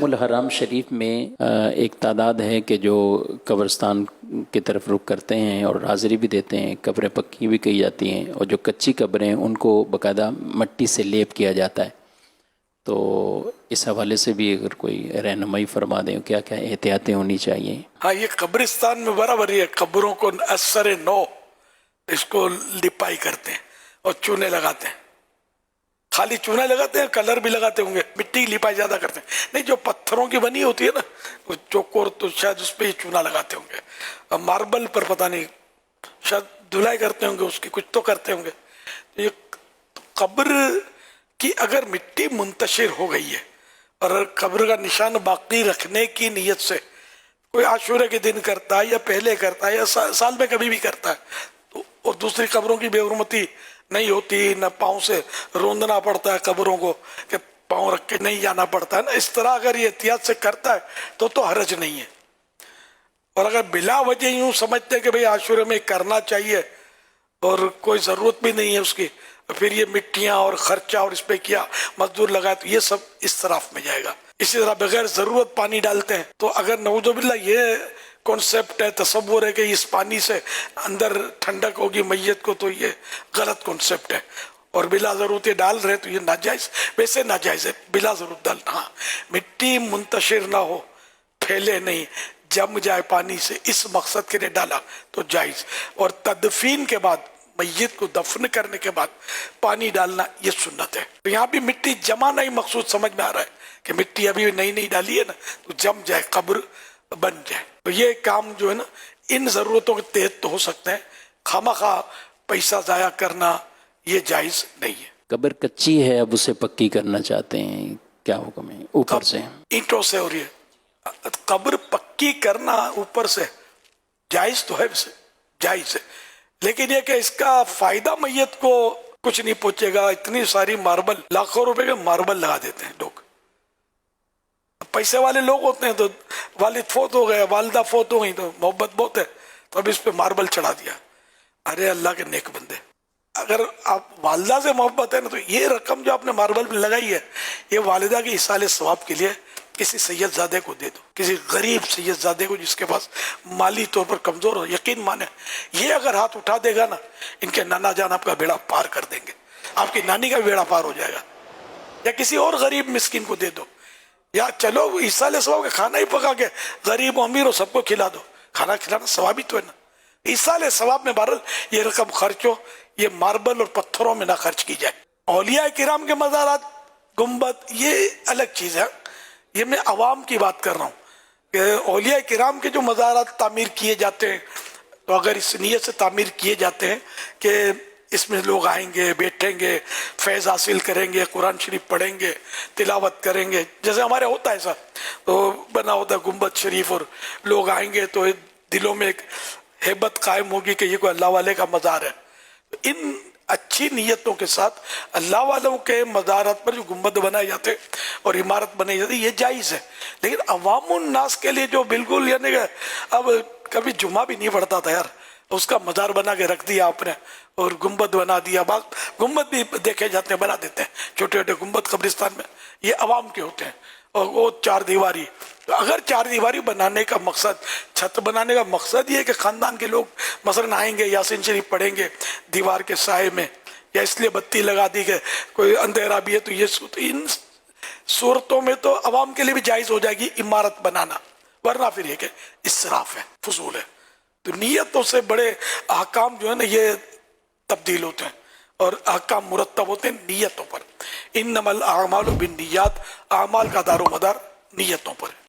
الحرام شریف میں ایک تعداد ہے کہ جو قبرستان کی طرف رخ کرتے ہیں اور حاضری بھی دیتے ہیں. قبریں پکی بھی کہی جاتی ہیں اور جو کچی قبریں ہیں ان کو باقاعدہ مٹی سے لیپ کیا جاتا ہے. تو اس حوالے سے بھی اگر کوئی رہنمائی فرما دیں کیا کیا احتیاطیں ہونی چاہیے؟ ہاں، یہ قبرستان میں برابر ہی ہے. قبروں کو اثر نو اس کو لپائی کرتے ہیں اور چونے لگاتے ہیں. خالی چونا لگاتے ہیں، کلر بھی لگاتے ہوں گے، مٹی لپائی زیادہ کرتے ہیں. نہیں، جو پتھروں کی بنی ہوتی ہے نا وہ چوکور، تو شاید اس پہ ہی چونا لگاتے ہوں گے. ماربل پر پتہ نہیں، شاید دھلائی کرتے ہوں گے اس کی، کچھ تو کرتے ہوں گے. یہ قبر کی اگر مٹی منتشر ہو گئی ہے اور قبر کا نشان باقی رکھنے کی نیت سے کوئی عاشورے کے دن کرتا ہے یا پہلے کرتا ہے یا سال میں کبھی بھی کرتا ہے، اور دوسری قبروں کی بے حرمتی نہیں ہوتی، نہ پاؤں سے روندنا پڑتا ہے قبروں کو کہ پاؤں رکھ کے نہیں جانا پڑتا ہے نا، اس طرح اگر یہ احتیاط سے کرتا ہے تو حرج نہیں ہے. اور اگر بلا وجہ یوں سمجھتے کہ بھئی عاشورے میں کرنا چاہیے اور کوئی ضرورت بھی نہیں ہے اس کی، پھر یہ مٹیاں اور خرچہ اور اس پہ کیا مزدور لگائے، تو یہ سب اسراف میں جائے گا. اسی طرح بغیر ضرورت پانی ڈالتے ہیں تو اگر نعوذ باللہ یہ کانسیپٹ ہے، تصور ہے کہ اس پانی سے اندر ٹھنڈک ہوگی میت کو، تو یہ غلط کانسیپٹ ہے. اور بلا ضرورت یہ ڈال رہے تو یہ ناجائز، ویسے ناجائز ہے بلا ضرورت ڈالنا. ہاں، مٹی منتشر نہ ہو، پھیلے نہیں، جم جائے پانی سے، اس مقصد کے لیے ڈالا تو جائز. اور تدفین کے بعد، میت کو دفن کرنے کے بعد پانی ڈالنا یہ سنت ہے. تو یہاں بھی مٹی جمانا ہی مقصود سمجھ میں آ رہا ہے کہ مٹی ابھی نئی ڈالی ہے نا تو جم جائے، قبر بن جائے. تو یہ کام جو ہے نا ان ضرورتوں کے تحت تو ہو سکتے ہیں، خواہ پیسہ ضائع کرنا یہ جائز نہیں ہے. قبر کچی ہے، اب اسے پکی کرنا چاہتے ہیں، کیا حکم ہے؟ اوپر سے اینٹوں سے ہو رہی ہے، قبر پکی کرنا اوپر سے جائز تو ہے، ویسے جائز ہے، لیکن یہ کہ اس کا فائدہ میت کو کچھ نہیں پہنچے گا. اتنی ساری ماربل، لاکھوں روپے کے ماربل لگا دیتے ہیں لوگ. پیسے والے لوگ ہوتے ہیں تو والد فوت ہو گئے، والدہ فوت ہو گئی، تو محبت بہت ہے تو اب اس پہ ماربل چڑھا دیا. ارے اللہ کے نیک بندے، اگر آپ والدہ سے محبت ہے نا تو یہ رقم جو آپ نے ماربل پہ لگائی ہے یہ والدہ کے ایصال ثواب کے لیے کسی سید زادے کو دے دو، کسی غریب سید زادے کو جس کے پاس مالی طور پر کمزور ہو. یقین مانے یہ اگر ہاتھ اٹھا دے گا نا، ان کے نانا جان آپ کا بیڑا پار کر دیں گے، آپ کی نانی کا بیڑا پار ہو جائے گا. یا کسی اور غریب مسکین کو دے دو، یا چلو ایصال ثواب کا کھانا ہی پکا کے غریب و امیر ہو سب کو کھلا دو. کھانا کھلانا ثواب ہی تو ہے نا. ایصال ثواب میں بہرحال یہ رقم خرچ ہو، یہ ماربل اور پتھروں میں نہ خرچ کی جائے. اولیاء کرام کے مزارات، گنبد، یہ الگ چیز ہے. یہ میں عوام کی بات کر رہا ہوں کہ اولیاء کرام کے جو مزارات تعمیر کیے جاتے ہیں تو اگر اس نیت سے تعمیر کیے جاتے ہیں کہ اس میں لوگ آئیں گے، بیٹھیں گے، فیض حاصل کریں گے، قرآن شریف پڑھیں گے، تلاوت کریں گے، جیسے ہمارے ہوتا ہے ایسا تو بنا ہوتا ہے گنبد شریف، اور لوگ آئیں گے تو دلوں میں ایک ہیبت قائم ہوگی کہ یہ کوئی اللہ والے کا مزار ہے. ان اچھی نیتوں کے ساتھ اللہ والوں کے مزارات پر جو گنبد بنائے جاتے اور عمارت بنائی جاتی یہ جائز ہے. لیکن عوام الناس کے لیے جو بالکل یعنی کہ اب کبھی جمعہ بھی نہیں پڑتا تھا یار، اس کا مزار بنا کے رکھ دیا آپ نے اور گنبد بنا دیا. گنبد بھی دیکھے جاتے ہیں، بنا دیتے ہیں چھوٹے چھوٹے گنبد قبرستان میں، یہ عوام کے ہوتے ہیں. اور وہ چار دیواری، تو اگر چار دیواری بنانے کا مقصد، چھت بنانے کا مقصد یہ ہے کہ خاندان کے لوگ مثلا آئیں گے، یاسین شریف پڑھیں گے دیوار کے سائے میں، یا اس لیے بتی لگا دی کہ کوئی اندھیرا بھی ہے تو یہ ان صورتوں میں تو عوام کے لیے بھی جائز ہو جائے گی عمارت بنانا. ورنہ پھر یہ کہ اسراف ہے، فضول ہے. تو نیتوں سے بڑے احکام جو ہے نا یہ تبدیل ہوتے ہیں اور احکام مرتب ہوتے ہیں نیتوں پر. انما الاعمال بالنیات، اعمال کا دار و مدار نیتوں پر ہے.